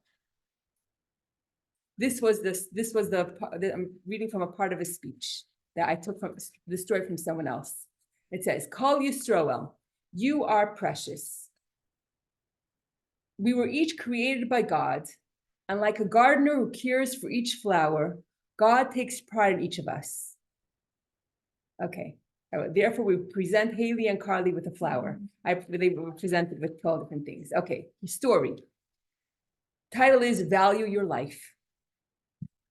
this was I'm reading from a part of a speech that I took from the story from someone else. It says, Kol Yisroel, you are precious. We were each created by God, and like a gardener who cares for each flower, God takes pride in each of us. Okay. Therefore, we present Haley and Carly with a flower. They were presented with 12 different things. Okay, story. Title is Value Your Life.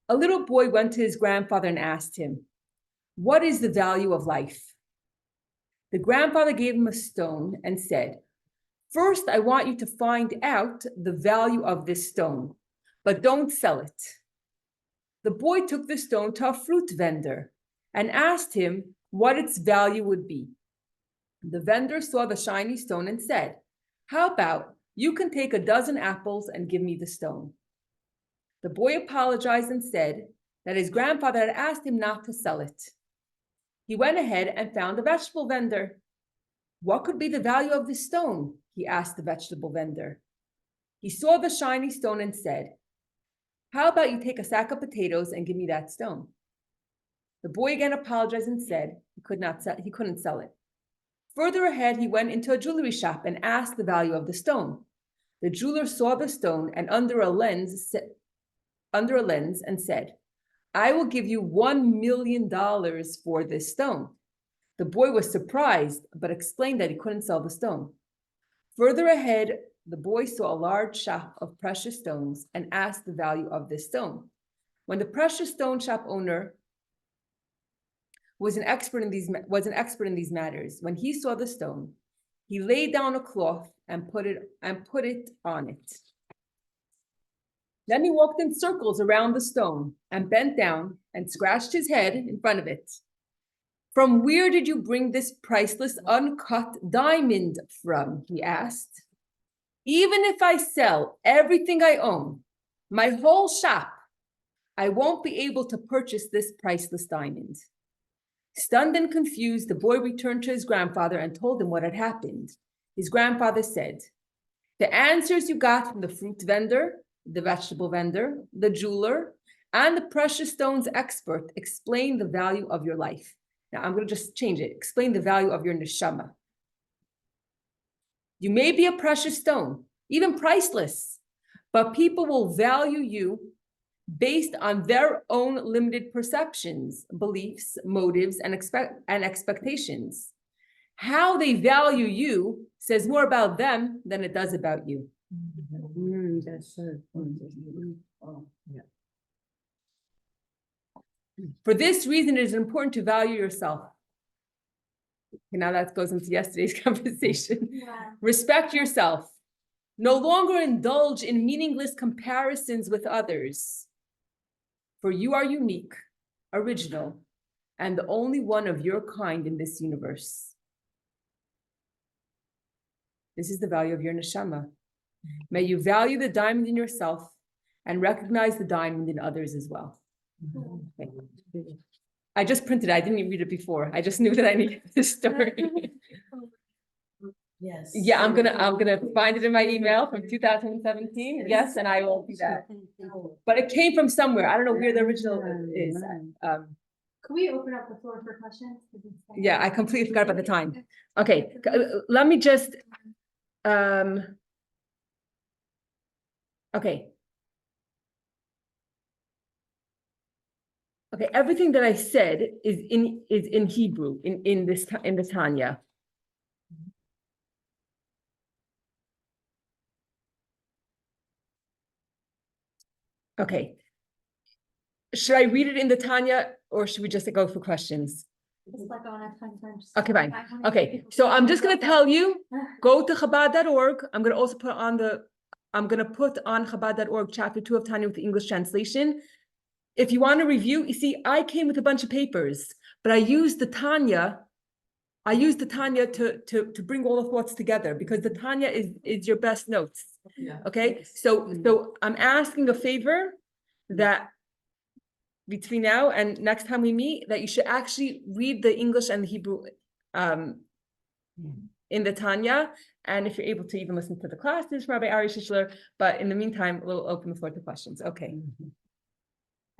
A little boy went to his grandfather and asked him, what is the value of life? The grandfather gave him a stone and said, first, I want you to find out the value of this stone, but don't sell it. The boy took the stone to a fruit vendor and asked him what its value would be. The vendor saw the shiny stone and said, how about you can take a dozen apples and give me the stone? The boy apologized and said that his grandfather had asked him not to sell it. He went ahead and found a vegetable vendor. What could be the value of this stone? He asked the vegetable vendor. He saw the shiny stone and said, how about you take a sack of potatoes and give me that stone? The boy again apologized and said he couldn't sell it. Further ahead, he went into a jewelry shop and asked the value of the stone. The jeweler saw the stone and under a lens and said, "I will give you $1 million for this stone." The boy was surprised, but explained that he couldn't sell the stone. Further ahead, the boy saw a large shop of precious stones and asked the value of this stone. When the precious stone shop owner was an expert in these matters, when he saw the stone, he laid down a cloth and put it on it. Then he walked in circles around the stone and bent down and scratched his head in front of it. "From where did you bring this priceless uncut diamond from?" he asked. "Even if I sell everything I own, my whole shop, I won't be able to purchase this priceless diamond." Stunned and confused, the boy returned to his grandfather and told him what had happened. His grandfather said, "The answers you got from the fruit vendor, the vegetable vendor, the jeweler, and the precious stones expert explain the value of your life." Now I'm going to just change it. Explain the value of your neshama. You may be a precious stone, even priceless, but people will value you based on their own limited perceptions, beliefs, motives, and expectations. How they value you says more about them than it does about you. That's it. For this reason, it is important to value yourself. Okay, now that goes into yesterday's conversation. Yeah. Respect yourself. No longer indulge in meaningless comparisons with others. For you are unique, original, and the only one of your kind in this universe. This is the value of your neshama. May you value the diamond in yourself and recognize the diamond in others as well. Okay. I just printed it. I didn't even read it before. I just knew that I needed this story. Yes. Yeah, I'm gonna find it in my email from 2017. Yes, and I will do that. But it came from somewhere. I don't know where the original is. Could we open up the floor for questions? Yeah, I completely forgot about the time. Okay, let me just, okay. Okay, everything that I said is in Hebrew, in the Tanya. Okay. Should I read it in the Tanya or should we just go for questions? It's like on a time frame. Okay, fine. Okay, so I'm just gonna tell you, go to Chabad.org. I'm gonna also put on Chabad.org chapter 2 of Tanya with the English translation. If you want to review, you see, I came with a bunch of papers, but I used the Tanya to bring all the thoughts together because the Tanya is your best notes. Yeah. Okay, so I'm asking a favor that between now and next time we meet, that you should actually read the English and the Hebrew in the Tanya. And if you're able to even listen to the classes from Rabbi Ari Shishler, but in the meantime, we'll open the floor to questions. Okay.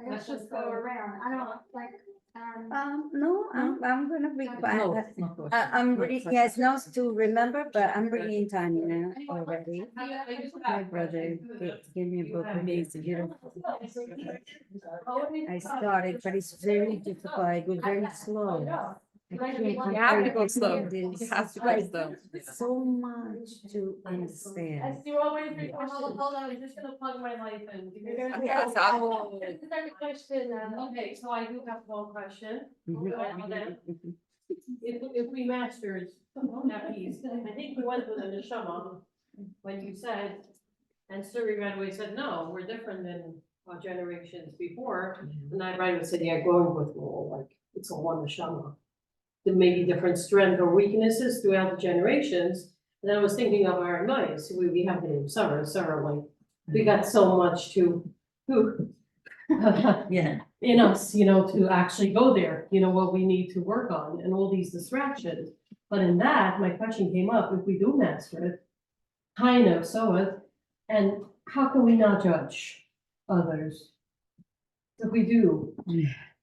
Let's just go around. I don't like, No, I'm gonna be No, quiet. it's not good. I'm reading, yes, not to remember, but I'm reading Tanya now already. My brother gave me a book, amazing, beautiful. I started, but it's very difficult. I go very slow. I can't You have to go slow. comprehend this. You have to It's go like slow. so much to understand. Hold on, I'm just gonna plug my life in. Okay, that's awesome. This is our question, okay, so I do have one question. If we mastered that piece, I think we went with the neshama when you said, and Suri right away said, no, we're different than our generations before. And I right away said, yeah, growing with all, like, it's all one neshama. There may be different strengths or weaknesses throughout the generations. And I was thinking of our advice, we have the name Sarah, like, we got so much to, Yeah. in us, to actually go there, what we need to work on and all these distractions. But in that, my question came up, if we do master it, kind of, and how can we not judge others? If we do,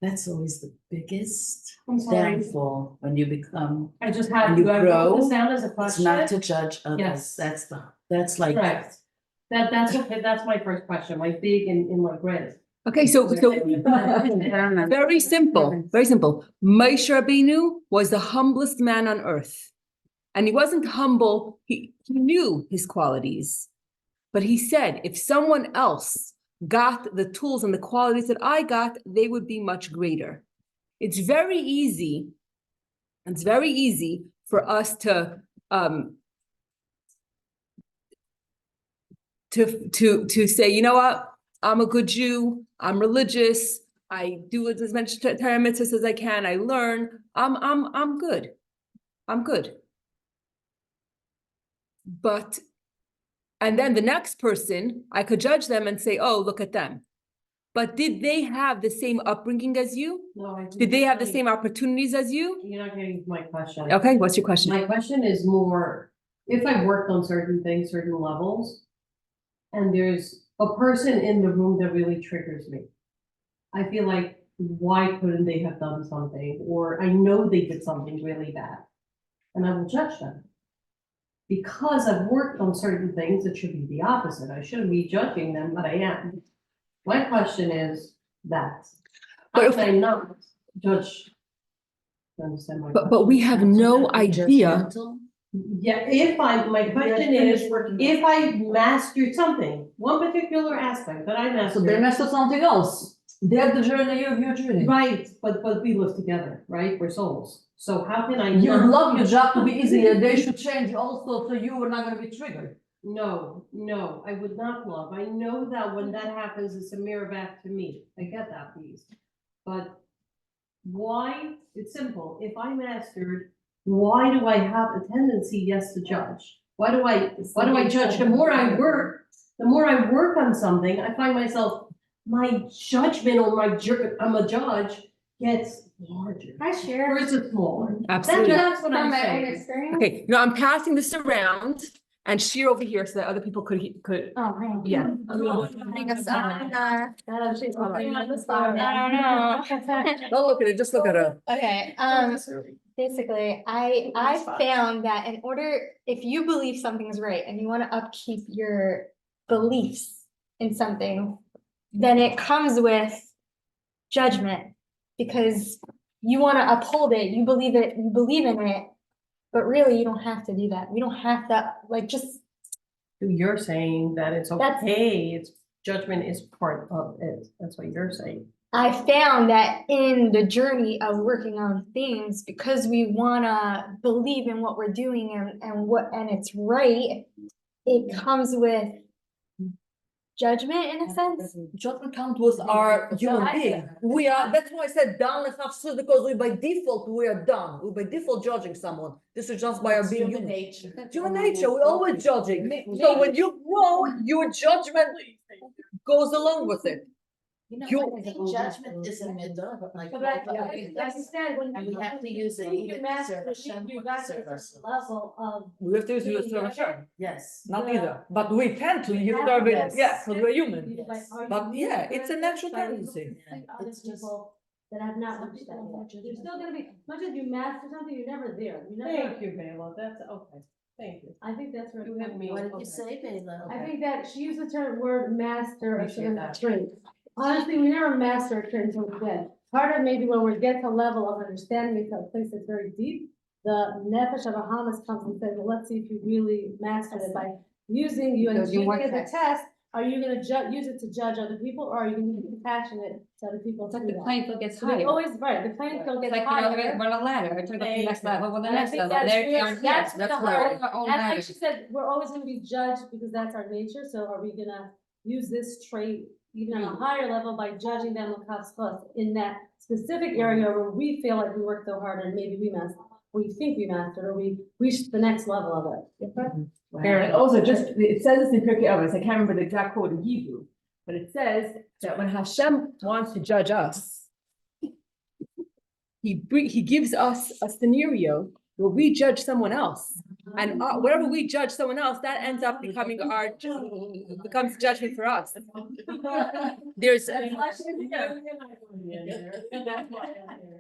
That's always the biggest I'm sorry, downfall when you become, I just have, when you do I wrote this grow, down as a it's question? not to judge others. Yes. That's like. Correct. That's okay, that's my first question, like big in like red. Okay, so very simple, very simple. Moshe Rabbeinu was the humblest man on earth. And he wasn't humble, he knew his qualities. But he said, if someone else got the tools and the qualities that I got, they would be much greater. It's very easy for us to say, you know what, I'm a good Jew, I'm religious, I do as much Torah mitzvahs as I can, I learn, I'm good. I'm good. But, and then the next person, I could judge them and say, oh, look at them. But did they have the same upbringing as you? No, I. Did they have the same opportunities as you? You're not getting to my question. Okay, what's your question? My question is more, if I worked on certain things, certain levels, and there's a person in the room that really triggers me. I feel like, why couldn't they have done something? Or I know they did something really bad, and I will judge them. Because I've worked on certain things, it should be the opposite. I shouldn't be judging them, but I am. My question is that. How But can I not judge? You understand my But we have no idea. Judgmental? Yeah, my question is, if I mastered something, one particular aspect that I So they mastered. messed with something else. They have the journey, you have your journey. Right, but we live together, right? We're souls. So how can I? You not- love your job to be easier, they should change also, so you are not gonna be triggered. No, I would not love. I know that when that happens, it's a mirror back to me. I get that piece. But why? It's simple. If I mastered, why do I have a tendency, yes, to judge? Why do I judge? The more I work on something, I find myself, my judgment or I'm a judge gets larger. I share Versus smaller. Absolutely. That's what from I'm my own saying. experience. Okay, now I'm passing this around and sheer over here so that other people could, Oh, man. yeah. Putting us on, she's putting me on the spot. I don't know. Don't look at it, just look at her. Okay, basically, I found that in order, if you believe something's right and you wanna upkeep your beliefs in something, then it comes with judgment. Because you wanna uphold it, you believe in it, but really you don't have to do that. We don't have to, like, just, You're saying that it's That's- okay, it's judgment is part of it. That's what you're saying. I found that in the journey of working on things, because we wanna believe in what we're doing and it's right, it comes with judgment in a sense. Judgment comes with our human being. We are, that's why I said down and half stood, because we by default, we are done. We by default judging someone. This is just by our being human. Human nature, we're always judging. So when you grow, your judgment goes along with it. I think judgment is a middle, like. And we have to use it either to serve Hashem or to serve ourselves. Level of. We have to use it to serve Hashem. Yes. Not either, but we tend to use serve it, Yes. yeah, because we're human. Yes. But yeah, it's a natural tendency. It's just. That have not reached that yet. You're still gonna be, much as you master something, you're never there. You're Thank you, Bela, that's okay, thank you. I think that's where. You have me. What did Okay. you say, Bela? I think that she used the term word master of Appreciate certain that. traits. Honestly, we never master a trait until we're dead. Part of maybe when we get to a level of understanding it to a place that's very deep, the nefesh of Bahamas comes and says, well, let's see if you really mastered it by using you and Those are using more it as a tests. test. Are you gonna use it to judge other people, or are you gonna be compassionate to other people? It's like through the that? playing field gets So they higher. always, right, the playing field It's gets like, you know, higher. we're on a ladder, I took the next level, well, the And I next think level, that's there you where- are, that's yes, that's the where hard- our own And like ladder. she said, we're always gonna be judged because that's our nature, so are we gonna use this trait even on a higher level by judging them with plus in that specific area where we feel like we worked so hard and maybe we think we mastered, or we reached the next level of it. And also just, it says this in Pirkei Avos, I can't remember the exact quote in Hebrew, but it says that when Hashem wants to judge us, he gives us a scenario where we judge someone else. And whatever we judge someone else, that ends up becoming becomes judgment for us. There's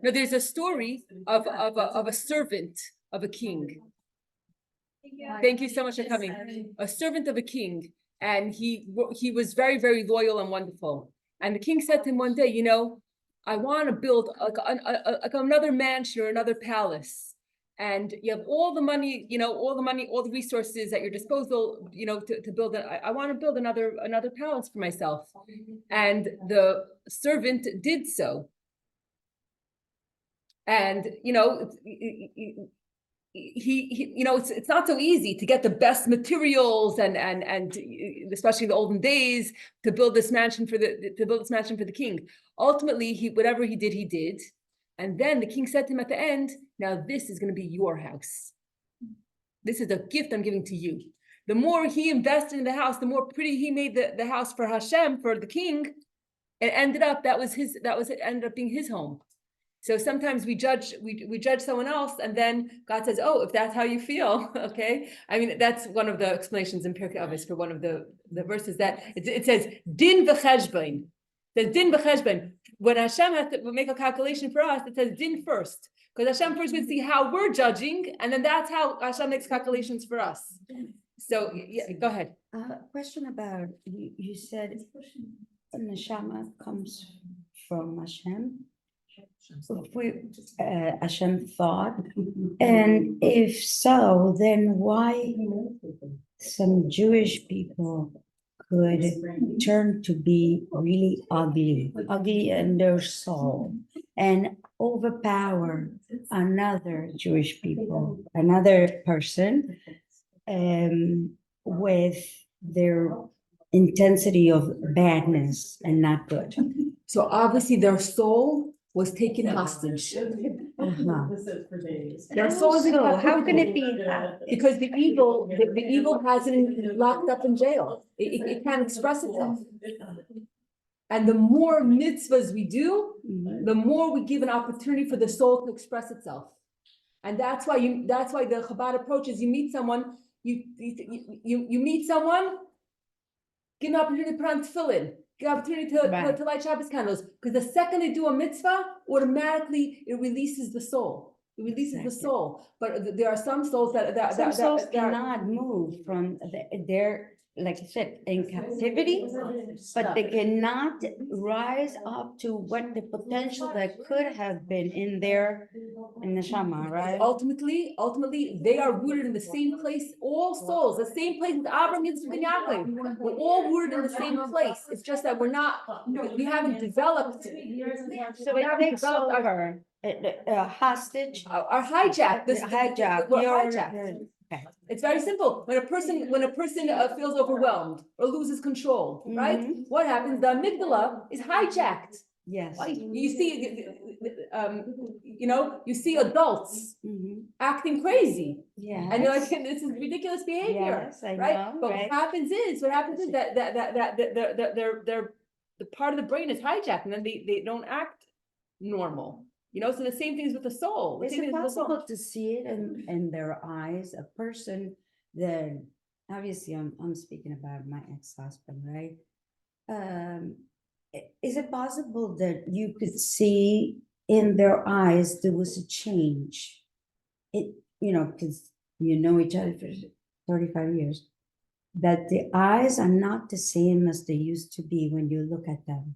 there's a story of a servant of a king. Thank you so much for coming. A servant of a king, and he was very, very loyal and wonderful. And the king said to him one day, I want to build like another mansion or another palace. And you have all the money, all the resources at your disposal, to build it. I want to build another palace for myself. And the servant did so. And it's not so easy to get the best materials and especially in the olden days to build this mansion for the king. Ultimately, whatever he did. And then the king said to him at the end, now this is going to be your house. This is a gift I'm giving to you. The more he invested in the house, the more pretty he made the house for Hashem, for the king. It ended up it ended up being his home. So sometimes we judge someone else, and then God says, "Oh, if that's how you feel, okay." I mean, that's one of the explanations in Pirkei Avos for one of the verses that it says din v'cheshbon. It says din v'cheshbon. When Hashem has to make a calculation for us, it says din first, because Hashem first would see how we're judging, and then that's how Hashem makes calculations for us. So yeah, go ahead. Question about you said neshama comes from Hashem. Hashem thought, and if so, then why some Jewish people could turn to be really ugly in their soul, and overpower another Jewish people, another person, with their intensity of badness and not good. So obviously their soul was taken hostage. Their soul is in So how can it captivity. be? Because the evil has it locked up in jail. It can't express itself. And the more mitzvahs we do, the more we give an opportunity for the soul to express itself. And that's why the Chabad approach is: you meet someone, you meet someone, give an opportunity to put on tefillin, give an opportunity to light Shabbos candles. Because the second they do a mitzvah, automatically it releases the soul. It releases the soul. But there are some souls Some souls cannot move from their, like I said, in captivity, but they cannot rise up to what the potential that could have been in their neshama, right? Ultimately, they are rooted in the same place. All souls, the same place with Abraham, Yitzchak, and Yaakov. We're all rooted in the same place. It's just that we haven't developed. So it takes over hostage. Our hijack. Hijack. We're hijacked. Okay. It's very simple. When a person feels overwhelmed or loses control, right? What happens? The amygdala is hijacked. Yes. You see, you see adults acting crazy, Yeah. and you're like, "This is ridiculous behavior." Yes, I right? know, But right. what happens is that the part of the brain is hijacked, and then they don't act normal. So the same thing is with the soul. The Is same it thing is with the soul. possible to see it in their eyes? A person that, obviously, I'm speaking about my ex-husband, right? Is it possible that you could see in their eyes there was a change? Because you know each other for 35 years, that the eyes are not the same as they used to be when you look at them.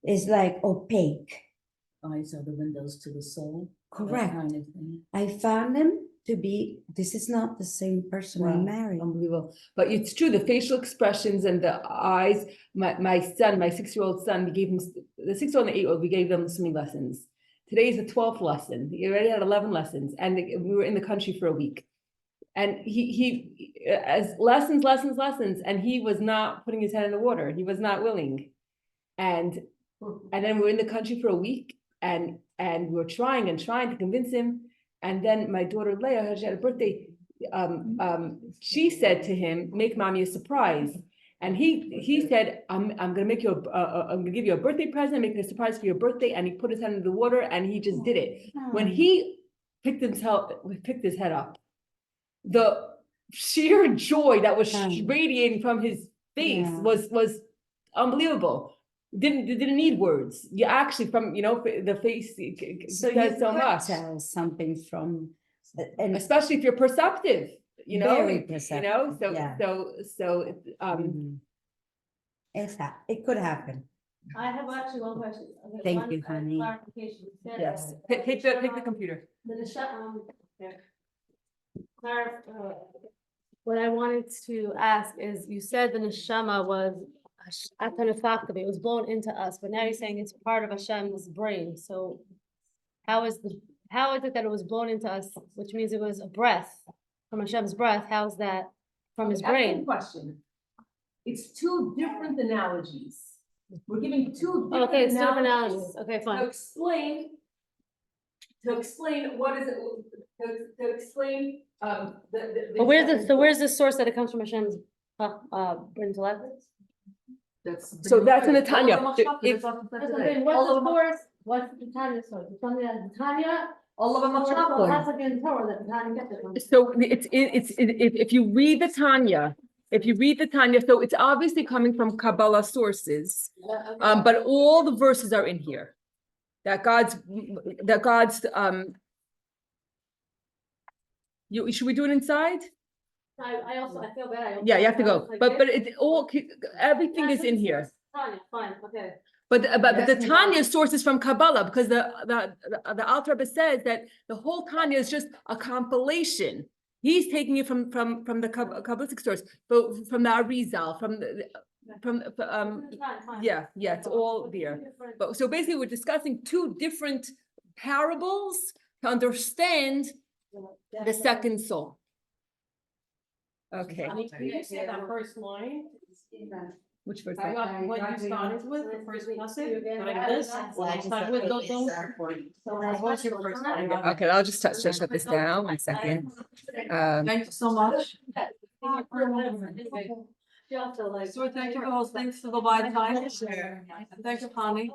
It's like opaque. Eyes are the windows to the soul. Correct. That kind of thing. I found them to be, this is not the same person I Wow, married. Unbelievable. But it's true, the facial expressions and the eyes, my son, my 6-year-old son, we gave him, the 6-year-old and the 8-year-old, we gave them swimming lessons. Today's the 12th lesson. He already had 11 lessons, and we were in the country for a week. And he as lessons, and he was not putting his head in the water. He was not willing. And then we're in the country for a week, and we're trying to convince him. And then my daughter Leah, she had a birthday. She said to him, "Make mommy a surprise." And he said, "I'm gonna make you I'm gonna give you a birthday present, make it a surprise for your birthday." And he put his head in the water, and he just did it. When he picked his head up, the sheer joy that was Mm. radiating from his face Yeah. was unbelievable. Didn't need words. You actually from, the face So you says so could much, tell something from, and especially if you're perceptive, Very so, perceptive, yeah. so, mhm. It could happen. I have actually one question. Okay, Thank one, you, honey. Clarification. You said yes, that take the computer. The what I wanted to ask is, you said the neshama was it was blown into us, but now you're saying it's part of Hashem's brain, so how is it that it was blown into us, which means it was a breath from Hashem's breath, how's that from his Excellent brain? question. It's two different analogies. We're giving two different Okay, it's two different analogies analogies, okay, to fine. explain what is it, to explain, But where's the source that it comes from Hashem's, brain to life? So that's in the Tanya. What's the source? What's the Tanya source? It's something that the Tanya. All of them are chocolate. That's like in Torah that the Tanya gets it from. So if you read the Tanya, so it's obviously coming from Kabbalah sources, but all the verses are in here. That God's, should we do it inside? I also, I feel bad. Yeah, you have to go, but it all, everything is in here. Tanya, fine, okay. But the Tanya source is from Kabbalah, because the Alter Rebbe says that the whole Tanya is just a compilation. He's taking it from the Kabbalistic source, but from the Arizal, yeah, it's all there. But so basically, we're discussing two different parables to understand the second soul. Okay, Can you say that first line? which verse? I got what you started with, the first lesson, like this. Start with those things. What's your first line? Okay, I'll just shut this down 1 second. Thank you so much. She also like. So thank you for hosting, so goodbye, time. Thank you, Connie.